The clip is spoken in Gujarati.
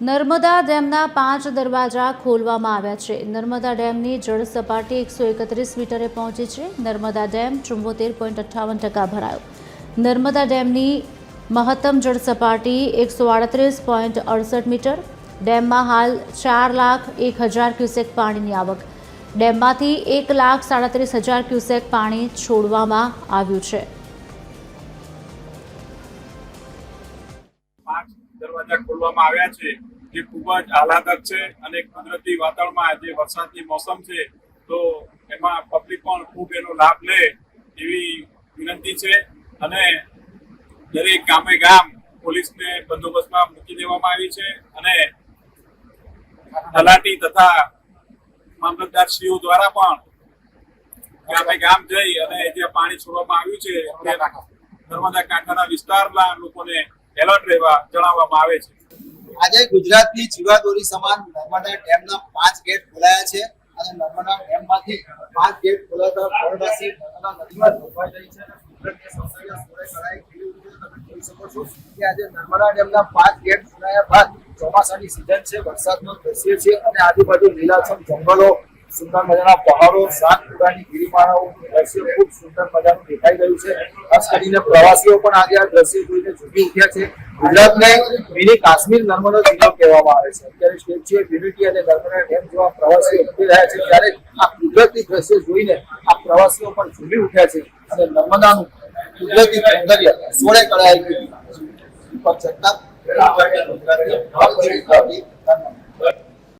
નર્મદા ડેમના 5 દરવાજા ખોલવામાં આવ્યા છે। નર્મદા ડેમની જળ સપાટી 131 મીટરે પહોંચી છે। નર્મદા ડેમ 74.58% ભરાયો। નર્મદા ડેમની મહત્તમ જળ સપાટી 138.68 મીટર। ડેમમાં હાલ 4,01,000 ક્યુસેક પાણીની આવક। ડેમમાંથી 1,37,000 ક્યુસેક પાણી છોડવામાં આવ્યું છે। દરવાજા ખોલવામાં આવ્યા છે, જે ખૂબ જ આહલાદક છે અને કુદરતી વાતાવરણમાં આજે વરસાદની મોસમ છે, તો એમાં પબ્લિક પણ ખૂબ એનો લાભ લે એવી વિનંતી છે। અને દરેક ગામે ગામ પોલીસને બંદોબસ્તમાં મૂકી દેવામાં આવી છે અને તલાટી તથા મામલતદારશ્રીઓ દ્વારા પણ ગામે ગામ જઈ અને જે પાણી છોડવામાં આવ્યું છે તે નર્મદા કાંઠાના વિસ્તારના લોકોને એલર્ટ રહેવા જણાવવામાં આવે છે। આજે ગુજરાતની જીવાદોરી સમાન નર્મદા ડેમના 5 ગેટ ખોલાયા છે અને નર્મદા ડેમમાંથી 5 ગેટ ખોલાતા પરવાસી નર્મદા નદીમાં ડૂબાઈ રહી છે અને કુદરતી સૌંદર્ય સોળે કળાએ ખીલી ઉઠ્યું છે। તમે જોઈ શકો છો કે આજે નર્મદા ડેમના 5 ગેટ ખોલાયા બાદ ચોમાસાની સિઝન છે, વરસાદનો દ્રશ્ય છે અને આજુબાજુ લીલાછમ જંગલો, સુંદર મજાના પહાડો, સાતપુરાની ગિરિમાળાઓ દ્રશ્ય ખૂબ સુંદર મજાનું દેખાઈ રહ્યું છે। ખાસ કરીને પ્રવાસીઓ પણ આજે આ દ્રશ્ય જોઈને ઝૂમી ઉઠ્યા છે। ગુજરાતને મિની કાશ્મીર નર્મદા જિલ્લો કહેવામાં આવે છે। અત્યારે સ્ટેચ્યુ ઓફ યુનિટી અને નર્મદા ડેમ જેવા પ્રવાસીઓ ઉમટી રહ્યા છે, ત્યારે આ કુદરતી દ્રશ્ય જોઈને આ પ્રવાસીઓ પણ ઝૂમી ઉઠ્યા છે અને નર્મદાનું કુદરતી સૌંદર્ય સોળે કળાએ ખીલ્યું છે।